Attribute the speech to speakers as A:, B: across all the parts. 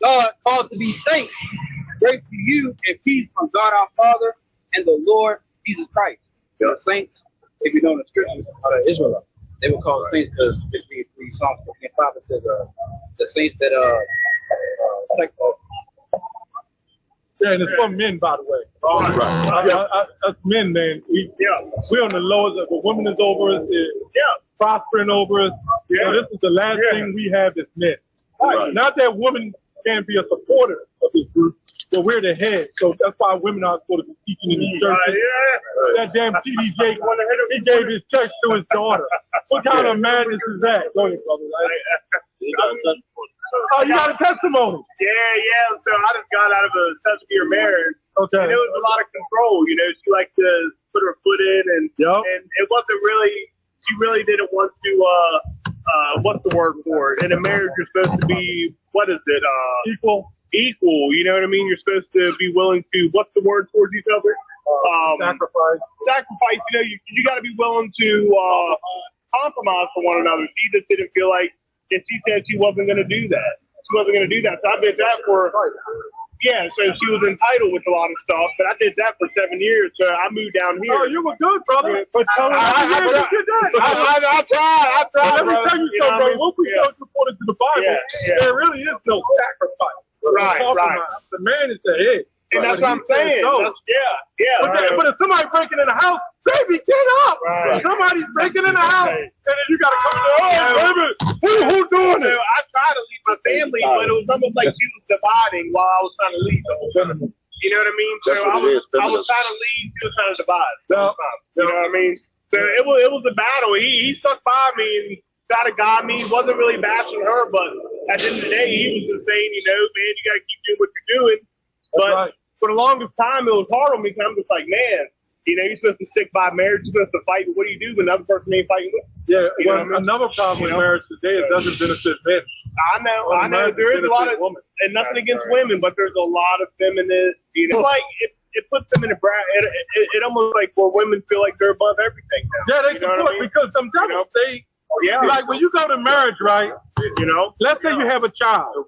A: God called to be saints. Grace to you and peace from God our Father and the Lord Jesus Christ. The saints, if you know the scriptures, are the Israelites. They were called saints because Psalms 55 it says the saints that sacrifice.
B: Yeah, and it's for men, by the way. Us men, man. We're on the lowest. The woman is over us. Prospering over us. So this is the last thing we have as men. Not that women can be a supporter of this group, but we're the head. So that's why women are supposed to be teaching in these churches. That damn TD Jake, he gave his church to his daughter. What kind of madness is that? Go ahead, brother. Oh, you got a testimony?
C: Yeah. So I just got out of a 7-year marriage.
B: Okay.
C: And it was a lot of control. You know, she liked to put her foot in, and it wasn't really. She really didn't want to. What's the word for it? In a marriage, you're supposed to be. What is it?
B: Equal.
C: You know what I mean? You're supposed to be willing to. What's the word towards each other?
B: Sacrifice.
C: Sacrifice. You know, you got to be willing to compromise for one another. She just didn't feel like. And she said she wasn't going to do that. So I did that for, so she was entitled with a lot of stuff, but I did that for 7 years. So I moved down here.
B: Oh, you were good, brother. But tell us
C: I tried.
B: Let me tell you something, bro. What we go according to the Bible, there really is no sacrifice.
C: Right.
B: The man is the head.
C: And that's what I'm saying.
B: But if somebody's breaking in the house, baby, get up. Right. Somebody's breaking in the house, and then you got to come baby, who doing it?
C: I tried to leave my family, but it was almost like she was dividing while I was trying to leave the whole family. You know what I mean? So I was trying to leave, she was trying to divide. You know what I mean? So it was a battle. He stuck by me and tried to guide me. He wasn't really bashing her, but at the end of the day, he was just saying, you know, man, you got to keep doing what you're doing. But for the longest time, it was hard on me because I'm just like, man, you know, you're supposed to stick by marriage. You're supposed to fight. But what do you do when another person ain't fighting with you?
B: Yeah, well, another problem with marriage today, it doesn't benefit men.
C: I know. There is a lot of, and nothing against women, but there's a lot of feminists. You know, like it puts them in a bracket. It almost like where women feel like they're above everything now.
B: Yeah, they support because some devils, like when you go to marriage, right?
C: You know,
B: let's say you have a child.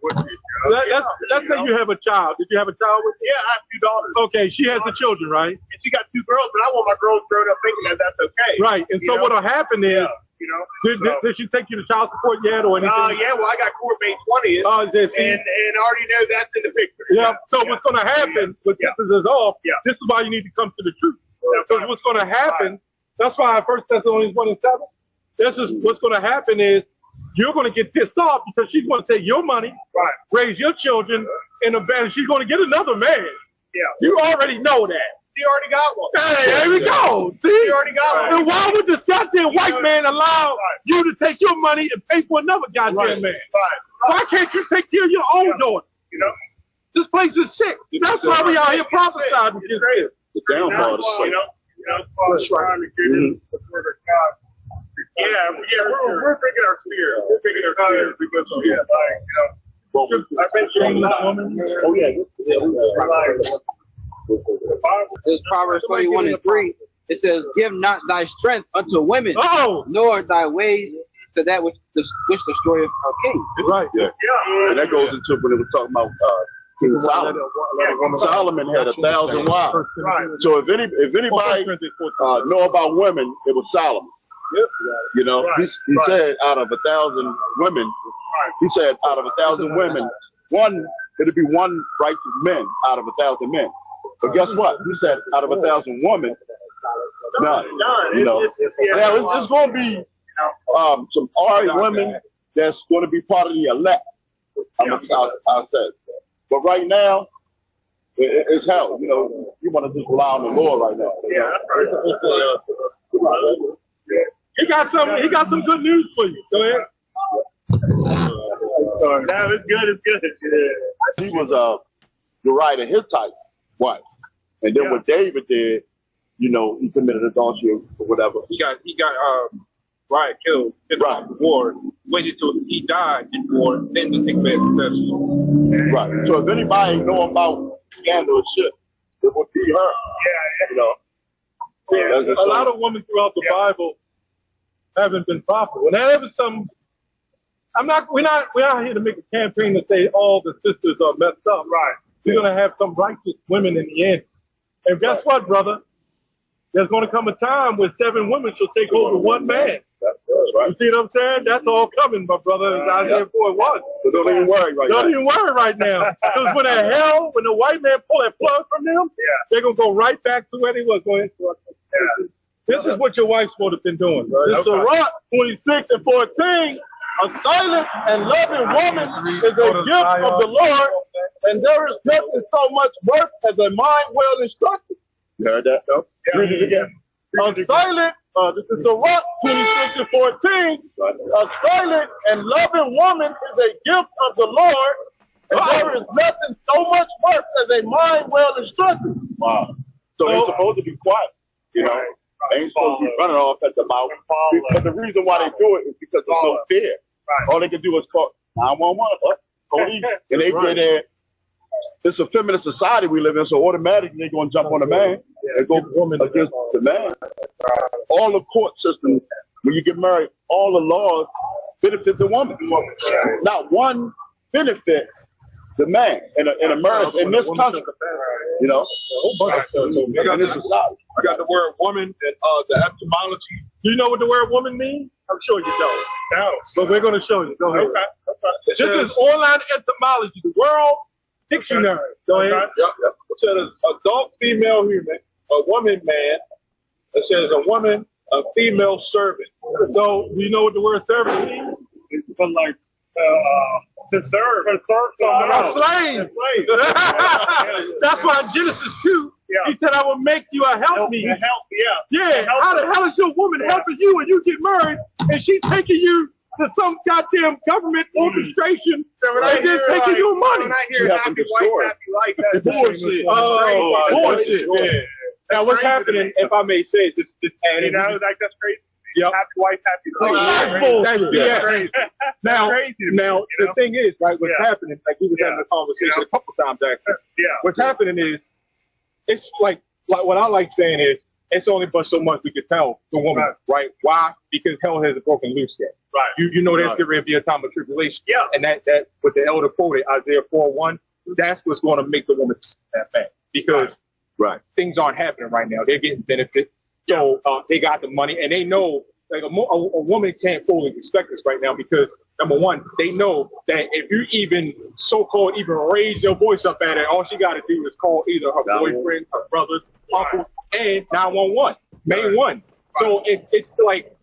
B: Let's say you have a child. Did you have a child with you?
C: Yeah, I have 2 daughters.
B: Okay, she has the children, right?
C: And she got 2 girls, but I want my girls grown up thinking that that's okay.
B: Right, and so what'll happen is, did she take you to child support yet or anything?
C: Yeah, well, I got court May 20th.
B: Oh, and
C: I already know that's in the picture.
B: Yeah. So what's going to happen with this is off? This is why you need to come to the truth. Because what's going to happen? That's why 1 Thessalonians 1:7. This is what's going to happen is you're going to get pissed off because she's going to take your money, raise your children, and she's going to get another man. Yeah. You already know that.
C: She already got one.
B: Hey, there we go. See?
C: She already got one.
B: Then why would this goddamn white man allow you to take your money and pay for another goddamn man? Why can't you take care of your own daughter?
C: You know?
B: This place is sick. That's why we out here prophesying.
D: The downfall is sick.
C: Trying to get in the word of God. We're picking our spirit. We're picking our spirit because I've been saying that woman. Oh yeah.
A: This Proverbs 21:3. It says, "Give not thy strength unto women, nor thy ways to that which destroyeth our king."
D: Right. Yeah. And that goes into when it was talking about King Solomon. Solomon had 1,000 wives. Right. So if anybody know about women, it was Solomon. You know, he said out of 1,000 women, he said out of 1,000 women, it'd be one righteous man out of 1,000 men. But guess what? He said out of 1,000 women, none. You know, it's going to be some alright women that's going to be part of the elect. I said, but right now, it's hell. You know, you want to just rely on the Lord right now.
B: He got some good news for you. Go ahead.
C: It's good. Yeah.
D: He was Uriah Hittite wife, and then what David did, you know, he committed adultery or whatever.
E: He got Uriah killed in the war. Waited till he died in war, then to take back possession.
D: Right. So if anybody know about scandal and shit, it would be her.
C: Yeah.
D: You know.
B: Yeah. A lot of women throughout the Bible haven't been popular. Whenever some We're not here to make a campaign to say all the sisters are messed up.
C: Right.
B: We're going to have some righteous women in the end. And guess what, brother? There's going to come a time when 7 women shall take over 1 man.
D: That's right.
B: You see what I'm saying? That's all coming, my brother. It's Isaiah 4:1.
D: So don't even worry right now.
B: Don't even worry right now. Because when the white man pull that plug from them, they're going to go right back to where they was going. This is what your wife's supposed to have been doing. Right?
D: This Sirach 26 and 14. A silent and loving woman is a gift of the Lord, and there is nothing so much worth as a mind well instructed. You heard that? No? Read it again. A silent, this is Sirach 26 and 14. A silent and loving woman is a gift of the Lord, and there is nothing so much worth as a mind well instructed. Wow. So they're supposed to be quiet, you know. They ain't supposed to be running off at the mouth. But the reason why they do it is because there's no fear. Right. All they can do is call 911, police, and they get there. It's a feminist society we live in, so automatically they're going to jump on the man and go against the man. All the court systems, when you get married, all the laws benefit the woman. Not one benefit the man in America, in this country. You know, in this society.
E: I got the word woman and the etymology.
B: Do you know what the word woman means? I'm sure you don't.
E: No.
B: But we're going to show you. Go ahead.
E: Okay.
B: This is online etymology, the World Dictionary. Go ahead.
E: Yep. It says adult female human, a woman man. It says a woman, a female servant.
B: So do you know what the word servant means?
C: It's like to serve.
B: Slave. That's why in Genesis 2, he said, I will make you a helpmeet. Yeah. How is your woman helping you when you get married and she's taking you to some goddamn government orchestration and then taking your money?
C: When I hear happy wife, happy life, that's
B: bullshit. Bullshit. Yeah. Now what's happening, if I may say, just adding.
C: You know, like that's crazy.
B: Yep.
C: Happy wife, happy life.
B: That's crazy. Now, the thing is, right, what's happening, like we were having a conversation a couple times actually. What's happening is, it's like what I like saying is, it's only but so much we can tell the woman, right? Why? Because hell hasn't broken loose yet.
C: Right.
B: You know there's going to be a time of tribulation.
C: Yeah.
B: And that what the elder quoted, Isaiah 4:1, that's what's going to make the woman that bad. Because things aren't happening right now. They're getting benefits. So they got the money, and they know like a woman can't fully respect this right now because, number one, they know that if you even so-called even raise your voice up at her, all she got to do is call either her boyfriend, her brothers, uncle, and 911, main one. So it's like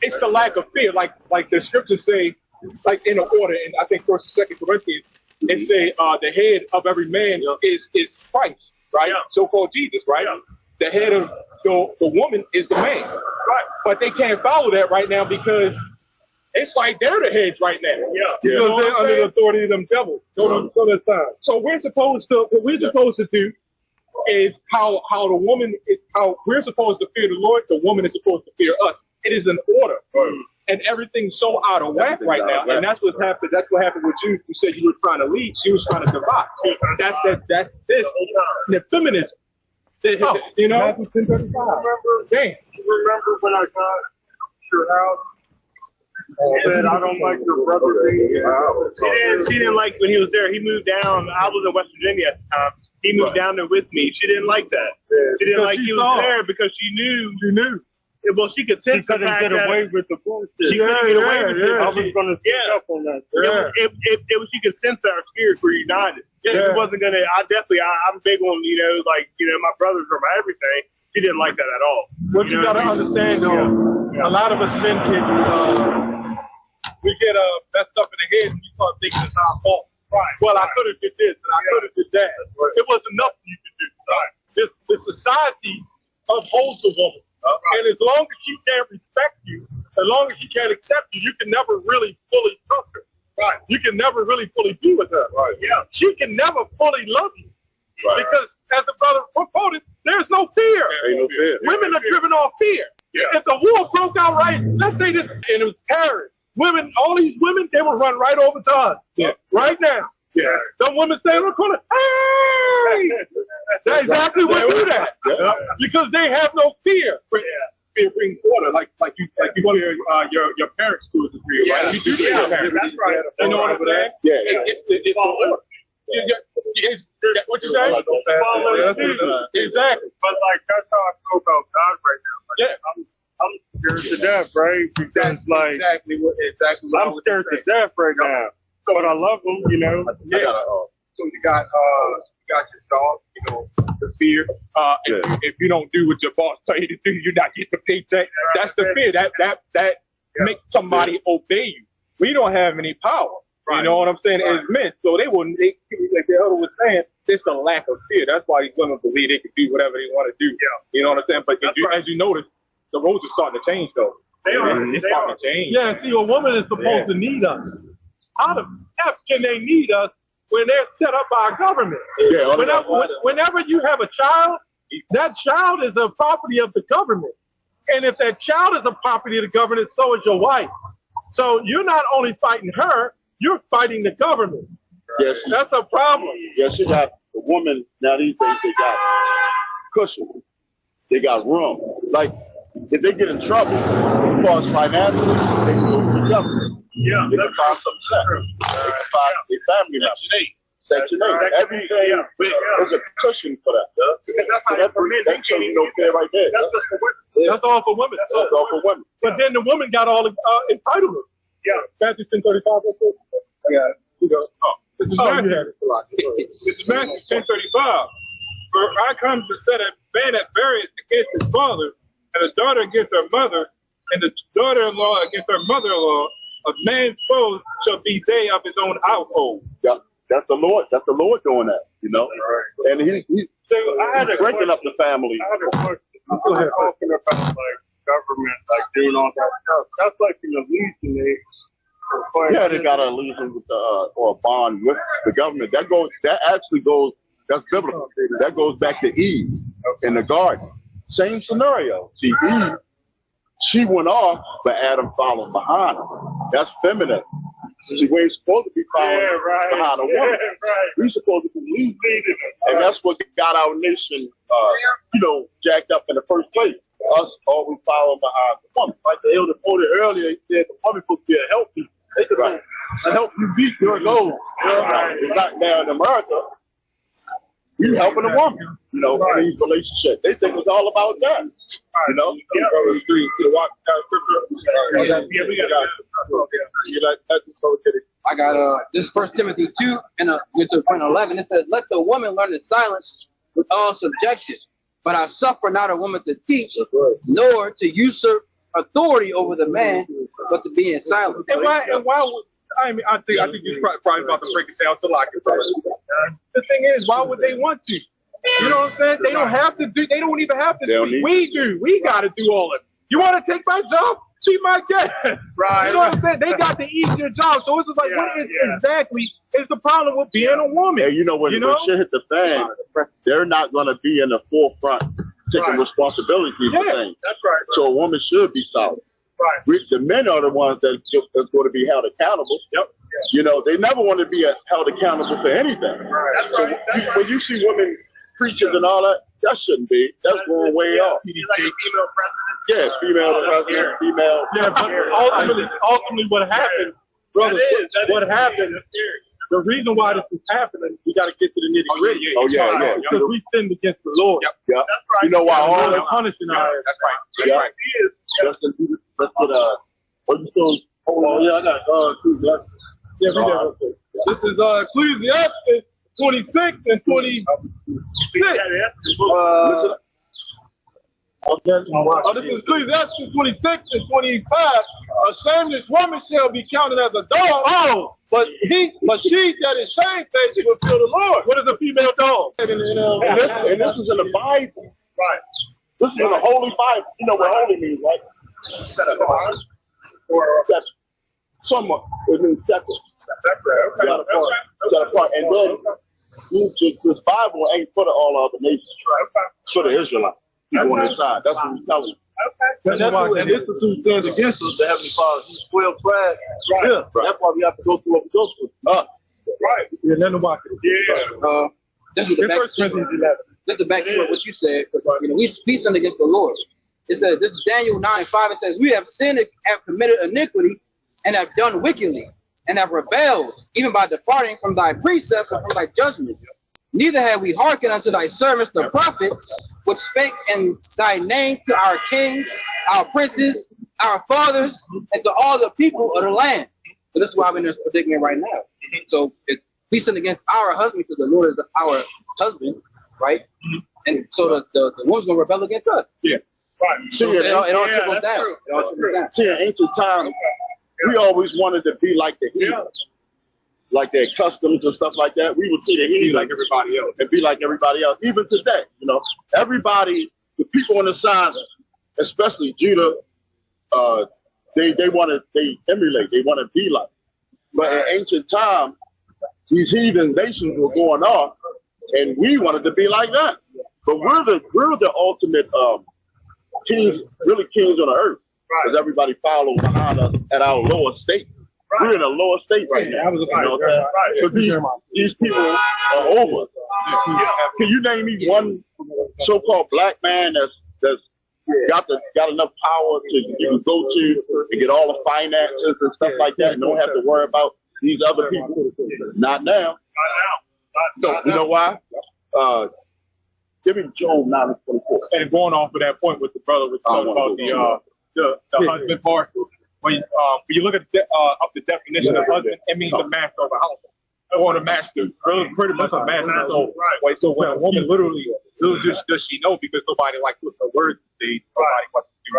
B: it's the lack of fear, like the scriptures say, like in the order, and I think 1st and 2nd Corinthians, it say the head of every man is Christ, right? So-called Jesus, right? The head of the woman is the man, right? But they can't follow that right now because it's like they're the heads right now. Because they're under the authority of them devils. So what we're supposed to do is how the woman is, how we're supposed to fear the Lord. The woman is supposed to fear us. It is an order, and everything's so out of whack right now. And that's what happened. That's what happened with you. You said you were trying to lead. She was trying to divide. That's this. The feminism. You know, remember
C: when I got your house? Said I don't like your brother being She didn't like when he was there. He moved down. I was in West Virginia at the time. He moved down there with me. She didn't like that. She didn't like he was there because she knew. Well, she could sense the fact
B: get away with the bullshit.
C: She couldn't get away with it.
B: I was going to pick up on that.
C: She could sense that our spirits were united. It wasn't gonna. I'm big on my brothers are my everything. She didn't like that at all.
B: What you gotta understand though, a lot of us men we get messed up in the head and we start thinking it's our fault. Right. Well, I could have did this and I could have did that. It wasn't nothing you could do. Right. This society upholds the woman. And as long as she can't respect you, as long as she can't accept you, you can never really fully trust her. Right. You can never really fully be with her. Right. Yeah. She can never fully love you. Right. Because as the brother quoted, there's no fear.
D: There ain't no fear.
B: Women are driven off fear. Yeah. If the war broke out right, let's say this, and it was terror. Women, all these women, they would run right over to us. Yeah. Right now. Yeah. Some women say in the corner, hey! That's exactly what do that. Yeah. Because they have no fear.
E: fear brings order, like you fear your parents to a degree, right? You do fear your parents.
C: That's right.
E: You know what I'm saying?
D: Yeah.
E: It's the order. What you say? Exactly.
C: But like that's how I feel about God right now. Like,
E: Yeah.
C: I'm scared to death, right? Because like
E: exactly what
C: I'm scared to death right now. But I love them, you know.
E: Yeah. So you got your dog, you know, the fear. If you don't do what your boss tell you to do, you're not getting the paycheck. That's the fear. That makes somebody obey you. We don't have any power. You know what I'm saying? It's meant. So they wouldn't, like the elder was saying, it's a lack of fear. That's why these women believe they can do whatever they want to do. You know what I'm saying? But as you notice, the roles are starting to change, though. It's starting to change.
B: Yeah, see, a woman is supposed to need us. How the F can they need us when they're set up by a government?
D: Yeah,
B: whenever you have a child, that child is a property of the government. And if that child is a property of the government, so is your wife. So you're not only fighting her, you're fighting the government.
D: Yes.
B: That's a problem.
D: Yes, you got the woman now these days, they got cushion. They got room. Like, if they get in trouble, as far as financially, they can go to the government.
C: Yeah.
D: They can find some sense. They can find their family members. Section 8. Everything, there's a cushion for that. That's no fair right there.
B: That's all for women.
D: That's all for women.
B: But then the woman got all the entitlements.
C: Yeah.
B: Matthew 10:35.
E: This is Matthew 10:35. For I come to set a man at variance against his father, and a daughter against her mother, and the daughter-in-law against her mother-in-law. A man's foes shall be they of his own household.
D: Yeah, that's the Lord. That's the Lord doing that, you know. Right. And he's breaking up the family.
C: I had a question. Talking about like government, like doing all that stuff. That's like an allegiance.
D: Yeah, they got an allegiance with or a bond with the government. That actually goes. That's biblical. That goes back to Eve in the garden. Same scenario. See, Eve, she went off, but Adam followed behind her. That's feminine. See, we ain't supposed to be following behind a woman. We're supposed to be leading. And that's what got our nation, jacked up in the first place. Us always following behind the woman. Like the elder quoted earlier, he said the woman supposed to be a help you. They supposed to help you beat your goals. It's not now in America. You helping a woman, in these relationships. They think it's all about that,
A: I got this is 1 Timothy 2 and with the 11. It says, "Let the woman learn in silence with all subjection, but I suffer not a woman to teach, nor to usurp authority over the man, but to be in silence."
E: And why would I think you're probably about to break it down so like the thing is, why would they want to? You know what I'm saying? They don't have to do. They don't even have to do. We do. We got to do all of it. You want to take my job? Be my guest. Right. You know what I'm saying? They got the easier job. So it's just like, what exactly is the problem with being a woman?
D: Yeah, when shit hit the fan, they're not going to be in the forefront taking responsibility for things.
C: That's right.
D: So a woman should be solid. Right. The men are the ones that's going to be held accountable. Yep. They never want to be held accountable for anything. Right. That's right. When you see women preachers and all that, that shouldn't be. That's going way off.
C: Like a female president.
D: Yeah, female president, female.
B: Yeah, but ultimately what happened, brother, what happened, the reason why this is happening, we got to get to the nitty-gritty.
D: Oh, yeah.
B: Because we sinned against the Lord.
D: Yep. That's
C: right.
D: You know why all
B: they're punishing us.
E: That's right.
D: Yeah. Let's put what's it called? Oh, yeah, I got Ecclesiastes.
B: Yeah, read that real quick. This is Ecclesiastes 26 and 26. This is Ecclesiastes 26 and 25. A shameless woman shall be counted as a dog. But she that is shamefaced will fear the Lord. What is a female dog?
D: And this is in the Bible. Right. This is in the Holy Bible. You know what holy means, right? Set apart. Or somewhat. It means separate. Separate. Set apart. And then this Bible ain't for all other nations. For the Israelites. People on this side. That's what he's telling you.
B: And this is who stands against us, the Heavenly Father. He's 12 tribes. Right. Yeah. That's why we have to go through what we go through. Right. Yeah, let them watch it.
A: Yeah. This is the back to what you said. We sinned against the Lord. It says, this is Daniel 9:5. It says, we have sinned and have committed iniquity and have done wickedly and have rebelled, even by departing from thy precepts and from thy judgment. Neither have we hearkened unto thy servants, the prophets, which spake in thy name to our kings, our princes, our fathers, and to all the people of the land. So this is why we're in this predicament right now. So if we sin against our husband, because the Lord is our husband, right? And so the woman's going to rebel against us.
B: Yeah.
D: Right.
A: So it all trickles down. It all trickles down.
D: See, in ancient times, we always wanted to be like the heathens, like their customs and stuff like that. We would see the heathens
E: like everybody else
D: and be like everybody else. Even today, you know, everybody, the people on the side, especially Judah, they emulate, they want to be like. But in ancient times, these heathen nations were going off, and we wanted to be like that. But we're the ultimate kings, really kings on the earth, because everybody follows behind us at our lower state. We're in a lower state right now. Because these people are over. Can you name me one so-called black man that's got enough power to you can go to and get all the finances and stuff like that and don't have to worry about these other people? Not now. So, you know why? Give me Job 9:24.
B: And going off of that point with the brother was talking about the husband part. When you look at the definition of husband, it means the master of a house. Or the master, pretty much a master. So when a woman literally, does she know, because nobody likes to put the words to say, nobody wants to do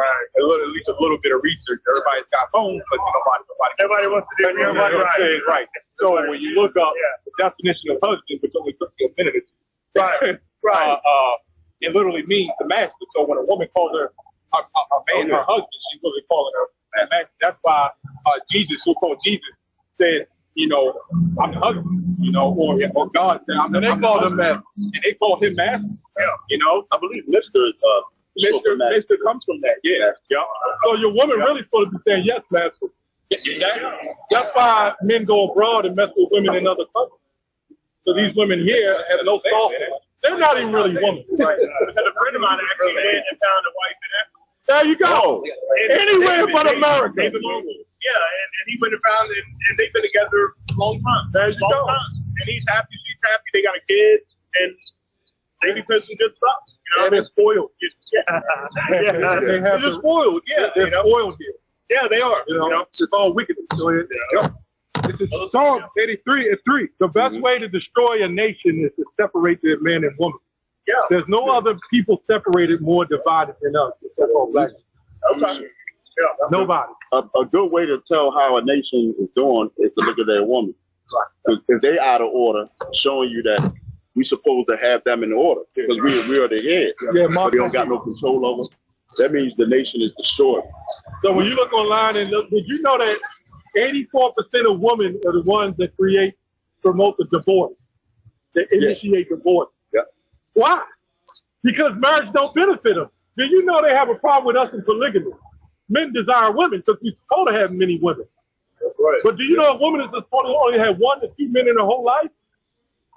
B: at least a little bit of research. Everybody's got phones, but
C: nobody wants to do it.
B: Right. So when you look up the definition of husband, which only took you a minute or two, it literally means the master. So when a woman calls her man her husband, she's really calling her that master. That's why Jesus, so-called Jesus, said, you know, I'm the husband, you know, or God said, I'm the husband. And they called him master. And they called him master. Yeah. You know,
D: I believe Mr.
B: comes from that. Yeah. So your woman really supposed to be saying, yes, master. That's why men go abroad and mess with women in other countries. So these women here have no soft. They're not even really women. Right.
C: A friend of mine actually went and found a wife in Africa.
B: There you go. Anywhere but America.
C: And he went and found it, and they've been together a long time.
B: There you go.
C: And he's happy, she's happy, they got a kid, and they be putting some good stuff. You know,
B: and they're spoiled.
C: They're just spoiled. Yeah,
B: they're spoiled here.
C: Yeah, they are.
B: You know, it's all wickedness. So this is Psalm 83:3. The best way to destroy a nation is to separate the man and woman.
C: Yeah.
B: There's no other people separated more divided than us, except for black.
C: Okay. Yeah.
B: Nobody.
D: A good way to tell how a nation is doing is to look at their woman. If they out of order, showing you that we supposed to have them in order, because we are the head. But they don't got no control over. That means the nation is destroyed.
B: So when you look online and look, did you know that 84% of women are the ones that promote the divorce, that initiate divorce?
D: Yeah.
B: Why? Because marriage don't benefit them. Do you know they have a problem with us in polygamy? Men desire women because we're supposed to have many women.
C: Right.
B: But do you know a woman is supposed to only have 1 to 2 men in her whole life?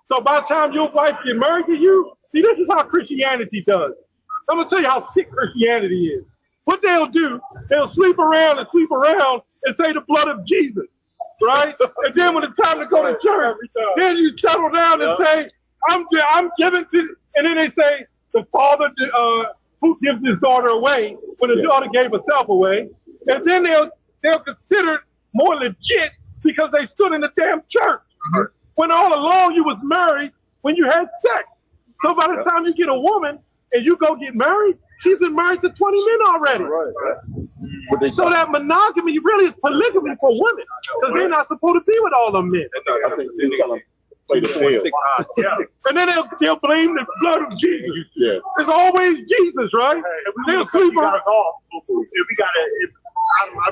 B: So by the time your wife get married to you, see, this is how Christianity does. I'm going to tell you how sick Christianity is. What they'll do, they'll sleep around and say the blood of Jesus, right? And then when it's time to go to church, then you settle down and say, I'm giving to, and then they say, the father who gives his daughter away when the daughter gave herself away. And then they'll consider more legit because they stood in the damn church. When all along you was married when you had sex. So by the time you get a woman and you go get married, she's been married to 20 men already. So that monogamy really is polygamy for women because they're not supposed to be with all the men. And then they'll blame the blood of Jesus.
D: Yeah.
B: It's always Jesus, right? They'll sleep around.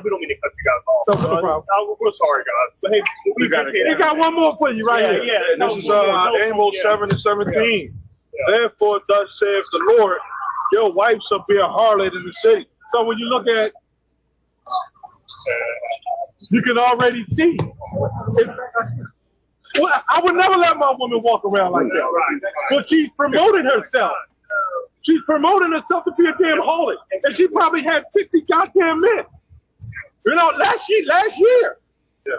C: We don't mean to cut you guys off. We're sorry, guys. But hey,
B: we got one more for you right here.
C: Yeah,
B: this is Amos 7:17. Therefore, thus saith the Lord, your wife shall be a harlot in the city. So when you look at, you can already see. I would never let my woman walk around like that. But she's promoting herself. She's promoting herself to be a damn harlot, and she probably had 50 goddamn men. You know, last year.
E: Yeah.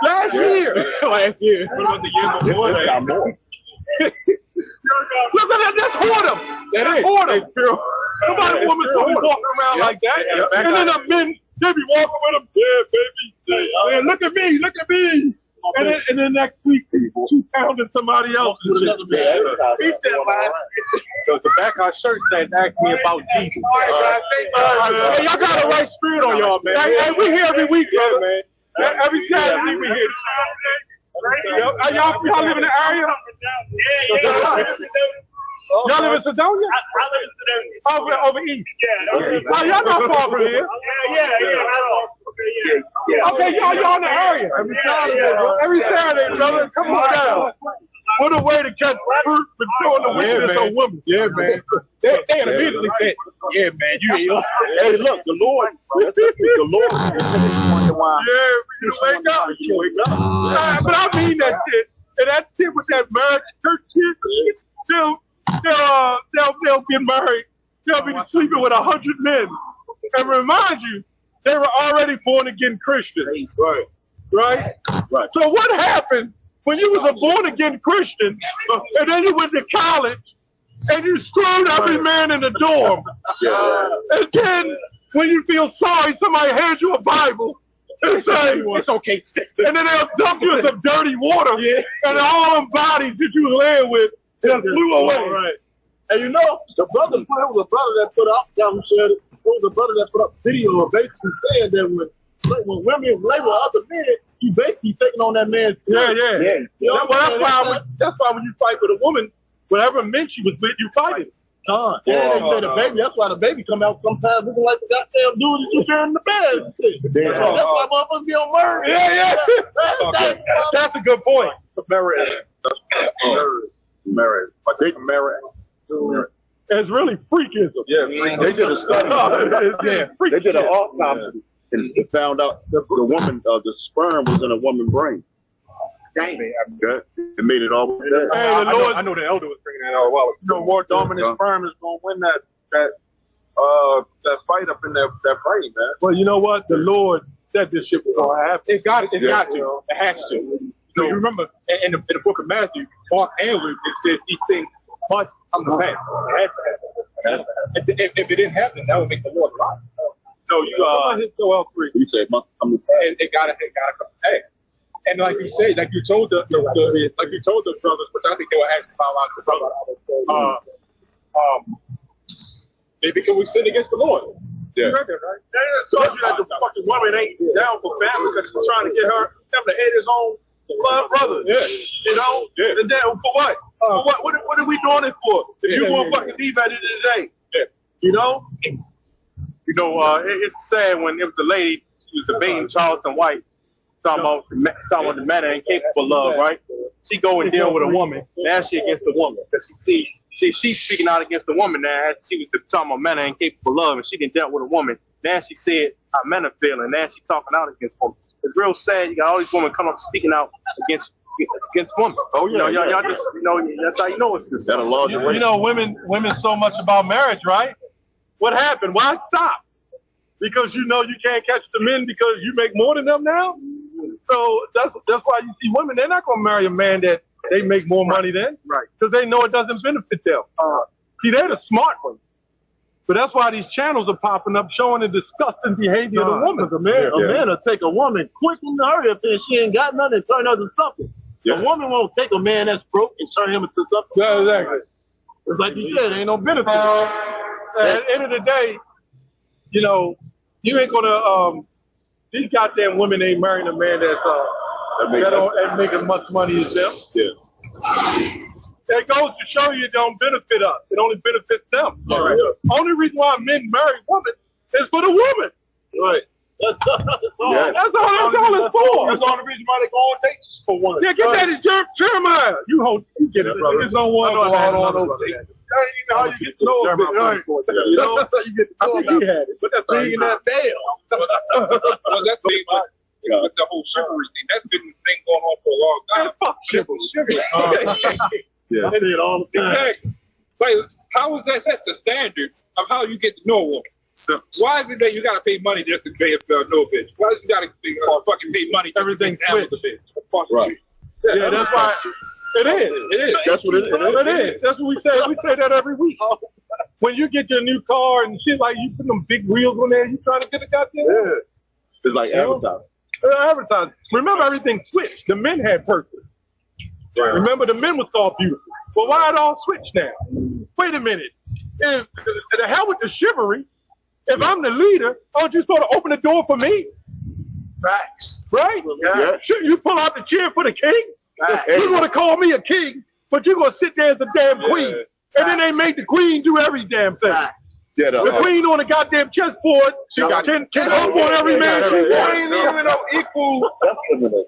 B: Last year.
E: Last year. What about the year before that?
B: Look at that, that's whoredom. That's whoredom. Nobody woman should be walking around like that. And then the men, they be walking with them, yeah, baby. Man, look at me. And then next week, she pounded somebody else.
C: He said last
E: So the back of our shirt said, ask me about Jesus.
B: Hey, y'all got the right spirit on y'all, man. Hey, we here every week, man. Every Saturday we here. Y'all live in the area? Y'all live in Sedonia?
C: I live in Sedonia.
B: Over east.
C: Yeah.
B: Oh, y'all not far from here.
C: Yeah.
B: Okay, y'all in the area. Every Saturday, brother. Come on down. What a way to catch fruit for showing the wickedness of women.
E: Yeah, man. They immediately said, yeah, man, you ain't.
D: Hey, look, the Lord.
B: Yeah, you wake up. But I mean that shit. And that shit with that marriage church shit, they'll get married. They'll be sleeping with 100 men. And remind you, they were already born again Christians. Right? So what happened when you was a born again Christian and then you went to college and you screwed every man in the dorm? And then when you feel sorry, somebody hands you a Bible and say,
E: it's okay, sister.
B: And then they'll dump you in some dirty water, and all them bodies that you was laying with just flew away.
D: Right. And you know, the brother was a brother that put up, it was a brother that put up video basically saying that when women lay with other men, you basically taking on that man's skin.
B: Yeah. You know, well, that's why when you fight with a woman, whatever men she was with, you fight it.
D: Yeah, they say the baby. That's why the baby come out sometimes looking like the goddamn dude that you carrying in the bed and shit. That's why motherfuckers be on murder.
B: Yeah. That's a good point.
D: Marriage.
B: It's really freakism.
D: Yeah, they did a study. They did an autopsy and they found out the woman, the sperm was in a woman's brain. Dang. It made it all.
B: Hey,
E: I know the elder was bringing that out a while ago.
B: More dominant sperm is going to win that fight up in that brain, man. Well, you know what? The Lord said this shit was going to happen.
E: It's got to. It has to. So you remember in the book of Matthew, Mark and Luke, it says these things must come to pass. It has to happen. If it didn't happen, that would make the Lord lie. So
D: you say it must come to pass.
E: It gotta come to pass. And like you said, like you told the brothers, but I think they were asking biological brothers. Maybe can we sin against the Lord?
B: Yeah. You reckon, right? They told you that the fucking woman ain't down for family because she's trying to get him to hate his own blood brother. Yeah. You know? Yeah. And then for what? What are we doing it for? If you want to fucking leave at the end of the day. Yeah. You know? You know, it's sad when it was a lady, she was debating Charleston White, talking about the man ain't capable of love, right? She go and deal with a woman. Now she against the woman. Because she's speaking out against the woman now. She was talking about men ain't capable of love, and she didn't deal with a woman. Now she said how men are feeling. Now she talking out against women. It's real sad. You got all these women coming up speaking out against women. Oh yeah, y'all just that's how you know it's this. You know, women so much about marriage, right? What happened? Why stop? Because you know you can't catch the men because you make more than them now. So that's why you see women. They're not gonna marry a man that they make more money than, right? Because they know it doesn't benefit them. See, they're the smart ones. But that's why these channels are popping up showing the disgusting behavior of the woman. A man will take a woman quick in a hurry up and she ain't got nothing and turn her into something. A woman won't take a man that's broke and turn him into something. Yeah, exactly. It's like you said, ain't no benefit. At the end of the day, you know, you ain't gonna these goddamn women ain't marrying a man that's making as much money as them. Yeah. That goes to show you it don't benefit us. It only benefits them. Right. Only reason why men marry women is for the woman. Right. That's all. Yeah. That's all it's for. That's the only reason why they go on dates for women. Yeah, get that in Jeremiah. You get it, brother. There's no one on those dates. That ain't even how you get to know him. Right. You know, you get to know him. He had it. But that's being in that veil.
E: Well, that's being with the whole chivalry thing. That's been the thing going on for a long time.
B: Fuck chivalry.
E: Yeah, I see it all the time. Like how is that the standard of how you get to know a woman? So, why is it that you gotta pay money just to know a bitch? Why is you gotta fucking pay money? Everything's with the bitch.
B: Right. Yeah, that's why. It is. It is. That's what it is. It is. That's what we say. We say that every week. When you get your new car and shit, like you put them big wheels on there, you trying to get a goddamn.
D: Yeah. It's like advertising.
B: Advertising. Remember, everything switched. The men had purpose. Right. Remember, the men was all beautiful. But why it all switched now? Wait a minute. If the hell with the chivalry. If I'm the leader, aren't you supposed to open the door for me?
F: Facts.
B: Right?
F: Yeah.
B: Shouldn't you pull out the chair for the king?
F: Facts.
B: You're going to call me a king, but you're going to sit there as the damn queen. And then they make the queen do every damn thing.
F: Facts.
D: Yeah,
B: the queen on the goddamn chessboard can hop on every man she wants.
E: Ain't even no equal.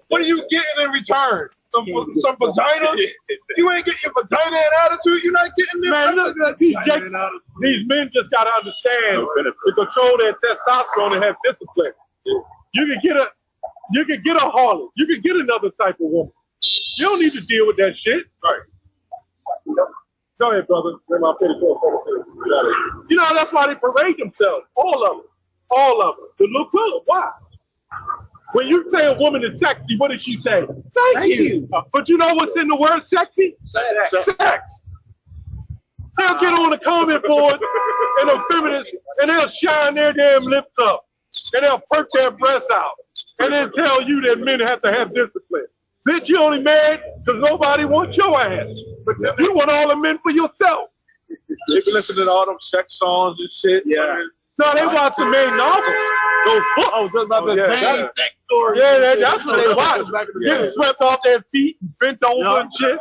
E: What are you getting in return? Some vagina? You ain't getting your vagina and attitude. You're not getting this.
B: Man, look at these jakes. These men just gotta understand to control their testosterone and have discipline. You can get a harlot. You can get another type of woman. You don't need to deal with that shit. Right. Go ahead, brother. You know, that's why they parade themselves. All of them. All of them. To look good. Why? When you say a woman is sexy, what does she say? Thank you. But you know what's in the word sexy? Sex. They'll get on the comment board and the feminists, and they'll shine their damn lips up. And they'll perk their breasts out. And then tell you that men have to have discipline. Bitch, you only married because nobody wants your ass. But you want all the men for yourself.
E: You can listen to all them sex songs and shit.
B: Yeah. No, they watch the main novel. Those books.
F: Oh, just about the sex story.
B: Yeah, that's what they watch. Getting swept off their feet, bent over and shit.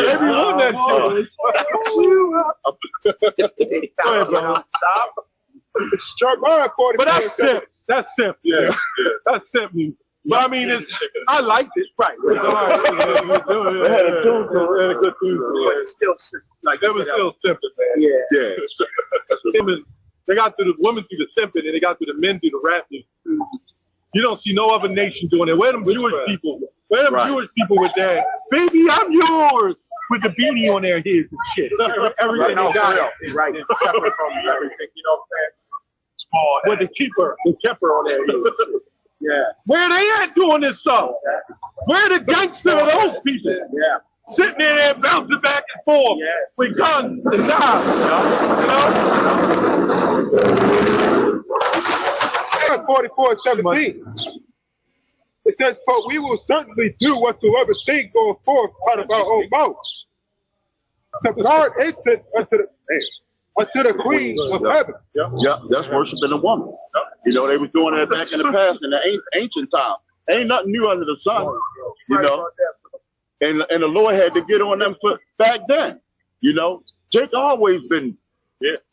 B: Every one that shit. Go ahead, bro.
F: Stop.
B: But that's simp. That's simp. Yeah. That's simp music. But I mean, I liked it. Right. They
D: had a tune to it.
F: But it's still simple.
B: Like, that was still simple, man.
D: Yeah.
B: They got through the women through the simping, and they got through the men through the rap music. You don't see no other nation doing it. Where them Jewish people? Where them Jewish people with that? Baby, I'm yours. With the beanie on their heads and shit. Everything they got.
F: Right.
B: Separate from everything, you know what I'm saying? Small. With the keeper on their heads. Yeah. Where they at doing this stuff? Where the gangster of those people?
F: Yeah.
B: Sitting there bouncing back and forth with guns and knives. You know?
E: 44:17. It says, "For we will certainly do whatsoever thing goeth forth out of our own mouth, to guard entrance unto the Queen of heaven."
D: Yeah, that's worshiping a woman. You know, they was doing that back in the past in the ancient time. Ain't nothing new under the sun. You know, and the Lord had to get on them back then. You know, Jake always been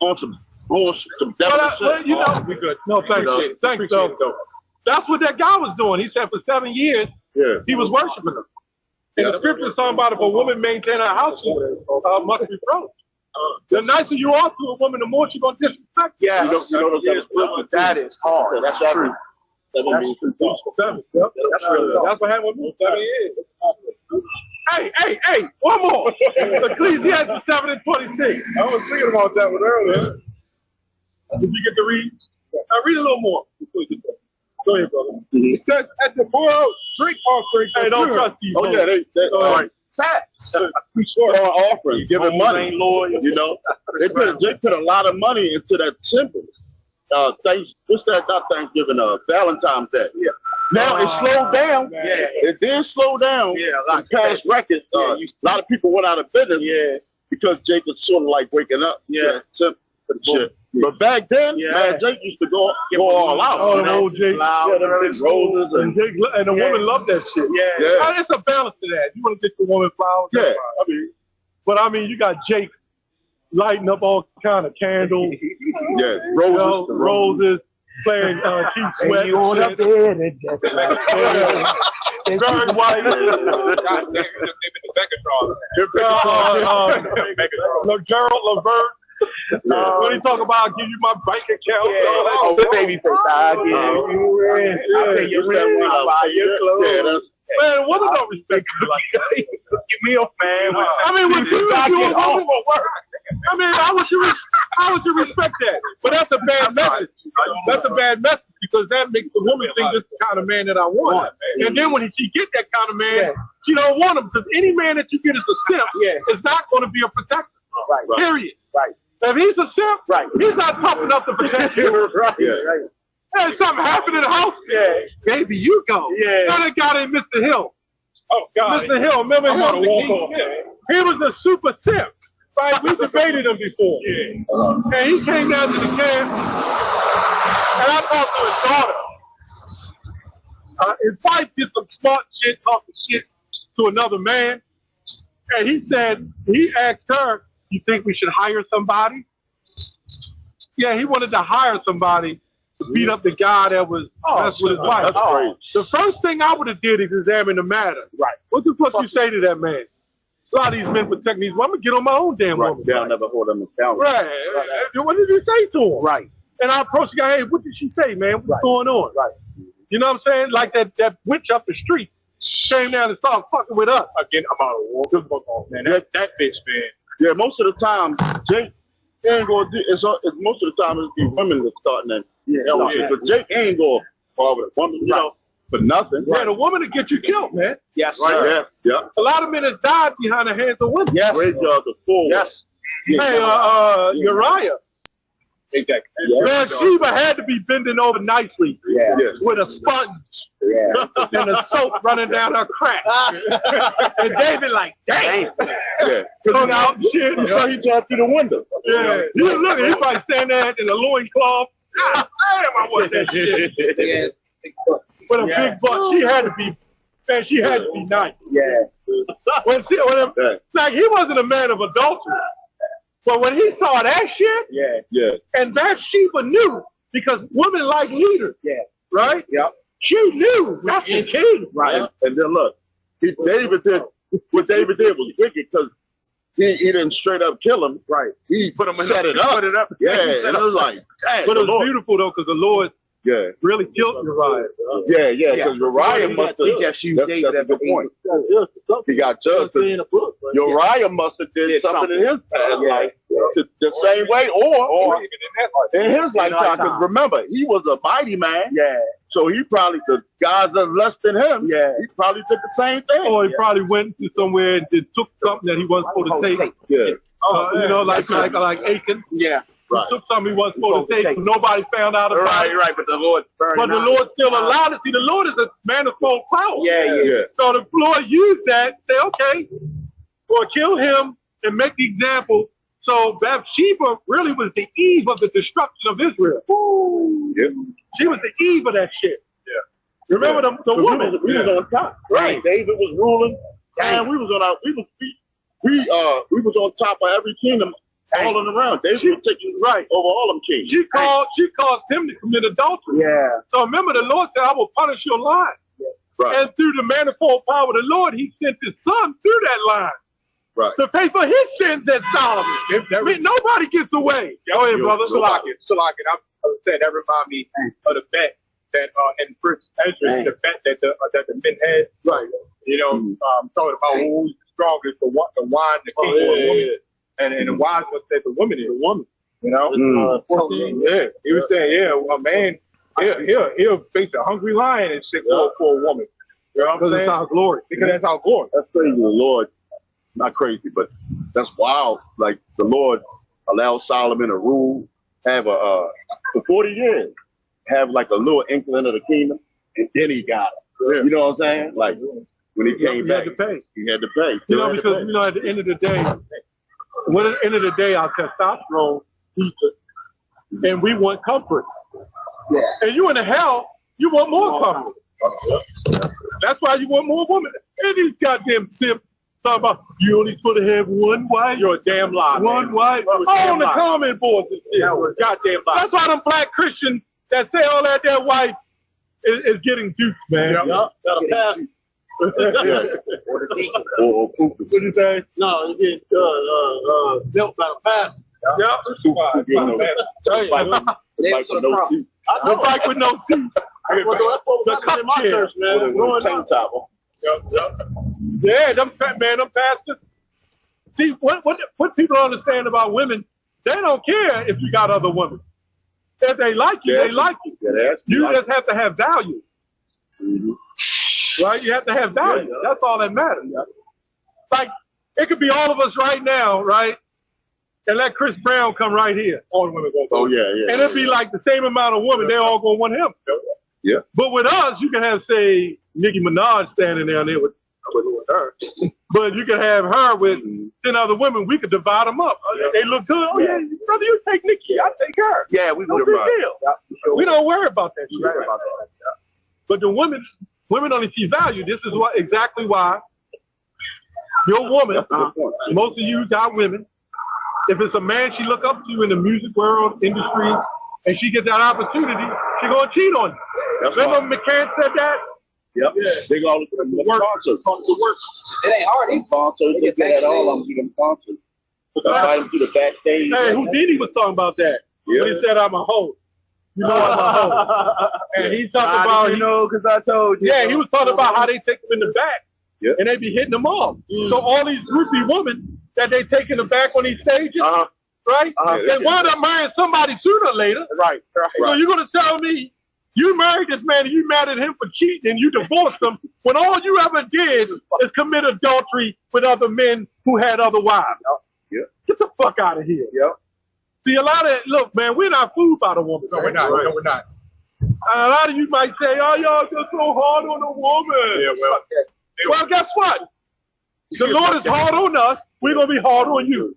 D: on some bullshit, some devil shit.
B: You know, we good. No, thanks, you. Thanks, though. That's what that guy was doing. He said for 7 years, he was worshiping them. And the scripture is talking about if a woman maintain her house, must be thrown. The nicer you are to a woman, the more she's going to disrespect you.
F: Yes. That is hard. That's true.
B: That's what happened with me 7 years. Hey, one more. Ecclesiastes 7:26.
E: I was thinking about that one earlier.
B: Did you get to read? Read a little more. Go ahead, brother.
E: It says, "At the boiled drink offering."
B: Hey, don't trust these.
D: Oh yeah, they all right.
F: Sex.
D: Offering, giving money. You know, they put a lot of money into that symbol. What's that? Not Thanksgiving. Valentine's Day. Yeah. Now it slowed down.
F: Man.
D: Yeah, it did slow down.
F: Yeah,
D: like past records. A lot of people went out of business.
B: Yeah,
D: because Jake was sort of like waking up.
B: Yeah.
D: Shit. But back then, man, Jake used to go all out.
B: Oh, the old Jake.
D: Roses
B: and the woman loved that shit. Yeah. It's a balance to that. You want to get the woman flowers.
D: Yeah.
B: I mean, you got Jake lighting up all kind of candles.
D: Yeah,
B: roses. Playing Keith Sweat. You on up there. Very white. Gerald Levert. When he talk about, I'll give you my bank account.
F: Baby face. I'll give you rent. I'll pay your rent. I'll buy your clothes.
B: Man, women don't respect you like that.
C: Give me a fan.
B: I mean, when you a woman, I mean, how would you respect that? But that's a bad message. That's a bad message because that makes the woman think this is the kind of man that I want. And then when she get that kind of man, she don't want him because any man that you get is a simp is not going to be a protector.
G: Right.
B: Period.
G: Right.
B: If he's a simp, he's not tough enough to protect you.
G: Right. Right.
B: Hey, something happened in the house. Baby, you go. Now that guy named Mr. Hill.
C: Oh, God.
B: Mr. Hill, remember him? He was a super simp. Right? We debated him before. And he came down to the camp, and I talked to his daughter. His wife did some smart shit, talking shit to another man. And he asked her, you think we should hire somebody? Yeah, he wanted to hire somebody to beat up the guy that was messing with his wife.
D: That's crazy.
B: The first thing I would have did is examine the matter.
G: Right.
B: What the fuck you say to that man? A lot of these men protecting these women. I'm going to get on my own damn woman.
D: They'll never hold them accountable.
B: Right. What did you say to him?
G: Right.
B: And I approached the guy, hey, what did she say, man? What's going on?
G: Right.
B: You know what I'm saying? Like that witch up the street came down and started fucking with us.
C: Again, I'm out of war. Man, that bitch, man.
D: Yeah, most of the time, Jake ain't gonna do. It's most of the time it's the women that's starting that. But Jake ain't going forward with a woman, you know, for nothing.
B: Yeah, the woman to get you killed, man.
G: Yes,
D: Right.
G: sir.
D: Yeah.
B: A lot of men have died behind the hands of women.
G: Yes.
D: Great job to forward.
G: Yes.
B: Hey, Uriah.
C: Exactly.
B: Man, Sheba had to be bending over nicely
G: Yeah.
B: with a sponge
G: Yeah.
B: and a soap running down her crack. And David like, damn.
D: Yeah.
B: Hung out and shit.
D: You saw he jumped through the window.
B: Yeah. You look at he probably stand there in a loincloth. God damn, I want that shit. With a big butt. She had to be, man, she had to be nice.
G: Yeah.
B: Like, he wasn't a man of adultery. But when he saw that shit,
D: Yeah.
B: and Bathsheba knew, because women like leaders, right?
G: Yep.
B: She knew that's the key.
G: Right.
D: And then look, David did what David did was wicked because he didn't straight up kill him.
G: Right.
D: He set it up. Yeah. And it was like, dang.
B: But it was beautiful though, because the Lord
D: Yeah.
B: really killed Uriah.
D: Yeah. Because Uriah must have.
G: Yes, you David
D: That's a
G: at
D: good point. He got judged. Uriah must have did something in his past life the same way, or in his lifetime. Because remember, he was a mighty man.
G: Yeah.
D: So he probably, the guys that less than him, he probably did the same thing.
B: Or he probably went to somewhere and took something that he wasn't supposed to take.
D: Yeah.
B: You know, like Achan.
G: Yeah.
B: He took something he wasn't supposed to take, but nobody found out about it.
G: Right. But the Lord spared him.
B: But the Lord still allowed it. See, the Lord is a manifold power.
G: Yeah.
B: So the Lord used that, say, okay, or kill him and make the example. So Bathsheba really was the eve of the destruction of Israel.
D: Yeah.
B: She was the eve of that shit. Yeah. Remember the woman?
D: We was on top.
G: Right.
D: David was ruling, and we was on on top of every kingdom all around. David was taking over all them kings.
B: She caused him to commit adultery.
G: Yeah.
B: So remember, the Lord said, I will punish your line.
D: Right.
B: And through the manifold power of the Lord, he sent his son through that line.
D: Right.
B: To pay for his sins at Solomon. I mean, nobody gets away. Go ahead, brother.
E: Salakia, I'm saying that remind me of the bet that in First Ezra, the bet that the men had. Right. You know, talking about who's the strongest, the wine, the king, or the woman. And the wise one said the woman is the woman. You know? He was saying, a man, he'll face a hungry lion and shit for a woman. You know what I'm saying?
B: That's our glory.
E: Because that's our glory.
D: That's crazy. The Lord, not crazy, but that's wild. Like the Lord allowed Solomon to rule, have for 40 years, have like a little inkling of the kingdom, and then he got it. You know what I'm saying? Like when he came back,
B: had to pay.
D: He had to pay.
B: You know, because you know, at the end of the day, our testosterone eats it, and we want comfort.
G: Yeah.
B: And you in the hell, you want more comfort. That's why you want more women. And these goddamn simps talking about you only supposed to have one wife. You're a damn lie. One wife. All on the comment boards and shit. Goddamn lie. That's why them black Christians that say all that their wife is getting duped, man.
G: Got a pass.
D: What did
B: you say?
G: No, you get built by a pass.
B: Yeah.
D: Like with no seat.
B: The bike with no seat.
G: Well, that's what was happening in my church, man.
D: With a tank top.
B: Yeah, them pastors. See, what people don't understand about women, they don't care if you got other women. If they like you, they like you. You just have to have value. Right? You have to have value. That's all that matters. Like, it could be all of us right now, right? And let Chris Brown come right here. All the women go. And it'd be like the same amount of women, they all gonna want him.
D: Yeah.
B: But with us, you can have, say, Nicki Minaj standing down there with her. But you can have her with 10 other women. We could divide them up. They look good. Oh, yeah, brother, you take Nicki. I take her.
D: Yeah, we
B: no big deal. We don't worry about that shit. But the women only see value. This is exactly why your woman, most of you got women, if it's a man she look up to in the music world, industry, and she gets that opportunity, she gonna cheat on you. Remember McCann said that?
D: Yep. Yeah. They all look at the sponsors.
A: It ain't hard. These
D: sponsors, they get all of them to them sponsors. Invite them to the backstage.
B: Hey, Houdini was talking about that. When he said, I'm a hoe. You know I'm a hoe. And he's talking about,
D: you know, because I told you.
B: Yeah, he was talking about how they take them in the back. Yep. And they be hitting them off. So all these groupie women that they take in the back on these stages, right? They wind up marrying somebody sooner or later.
D: Right.
B: So you're going to tell me you married this man and you mad at him for cheating and you divorced him when all you ever did is commit adultery with other men who had other wives. Get the fuck out of here. See, look, man, we're not fooled by the woman.
E: No, we're not. No, we're not.
B: And a lot of you might say, oh, y'all just so hard on the woman.
E: Yeah,
B: well, guess what? The Lord is hard on us. We're going to be hard on you.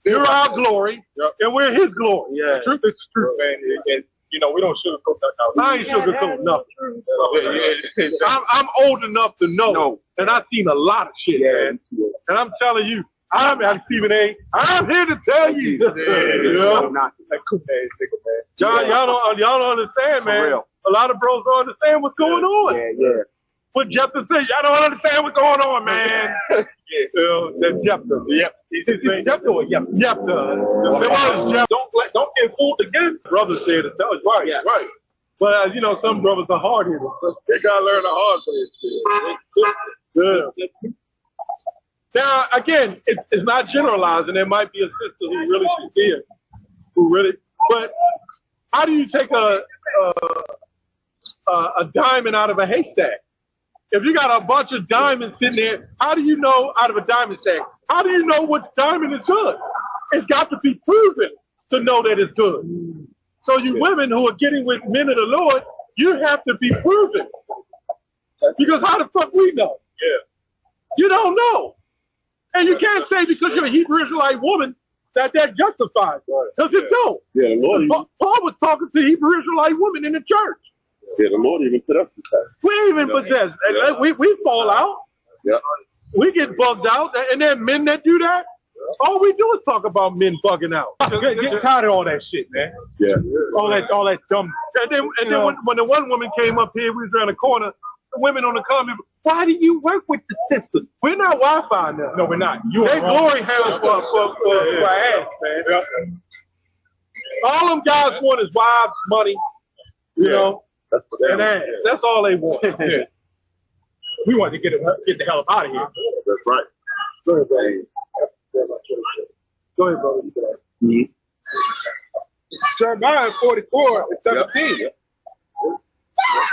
B: You're our glory, and we're his glory.
E: The truth is the truth, man. And, you know, we don't sugarcoat that.
B: I ain't sugarcoating nothing. I'm old enough to know, and I've seen a lot of shit, man. And I'm telling you, I'm Stephen A. I'm here to tell you. Y'all don't understand, man. A lot of bros don't understand what's going on. What Jephthah said, y'all don't understand what's going on, man. That's Jephthah. Jephthah or Jephthah? Don't get fooled again. Brothers said it. That was right. Right. But, you know, some brothers are hard-headed. They got to learn the hard way. Now, again, it's not generalized, and there might be a sister who really sincere, but how do you take a diamond out of a haystack? If you got a bunch of diamonds sitting there, how do you know out of a diamond stack? How do you know which diamond is good? It's got to be proven to know that it's good. So you women who are getting with men of the Lord, you have to be proven. Because how the fuck we know? You don't know. And you can't say because you're a Hebrew Israelite woman that justifies. Because it don't. Paul was talking to Hebrew Israelite women in the church.
D: The Lord even put up the test.
B: We even put this. We fall out. We get bugged out. And then men that do that, all we do is talk about men bugging out. Get tired of all that shit, man. All that dumb. And then when the one woman came up here, we was around the corner, the women on the comment, why do you work with the system? We're not Wi-Fi now. No, we're not. They glory hounds for ass, man. All them guys want is wives, money, you know, and ass. That's all they want. We want to get the hell out of here.
D: That's right.
B: Go ahead, brother. Go ahead, brother.
E: Jeremiah 44:17.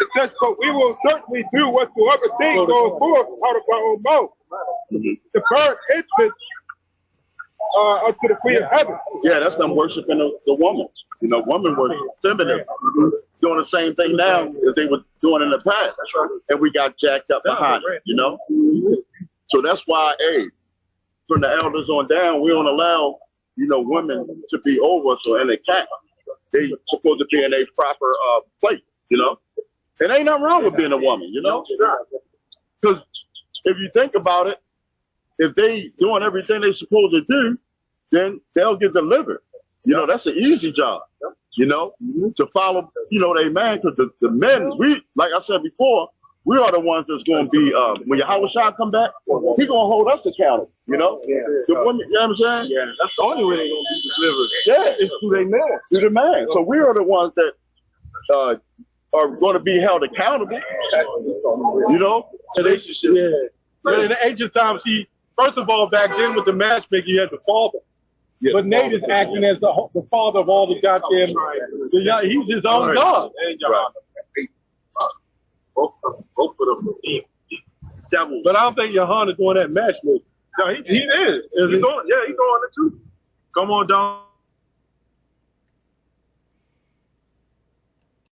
E: It says, but we will certainly do whatsoever thing goes forth out of our own mouth. To burn hatred unto the queen of heaven.
D: Yeah, that's them worshiping the woman. You know, women were feminine, doing the same thing now as they were doing in the past. And we got jacked up behind it, you know? So that's why, from the elders on down, we don't allow, you know, women to be over us or in a camp. They supposed to be in a proper place, you know? It ain't nothing wrong with being a woman, you know? Because if you think about it, if they doing everything they supposed to do, then they'll get delivered. You know, that's an easy job, you know, to follow, you know, they man, because the men, we, like I said before, we are the ones that's going to be, when Yahweh Shah come back, he going to hold us accountable, you know? The women, you know what I'm saying?
B: Yeah, that's the only way they're going to be delivered.
D: Yeah, it's through their man. Through the man. So we are the ones that are going to be held accountable. You know, relationship.
B: Yeah. But in the ancient times, first of all, back then with the matchmaking, you had the father.
D: Yeah,
B: but Nate is acting as the father of all the goddamn. He's his own God.
G: Both of them devils.
B: But I don't think Johan is doing that matchmaking.
G: No, he is. He's doing it too. Come on down.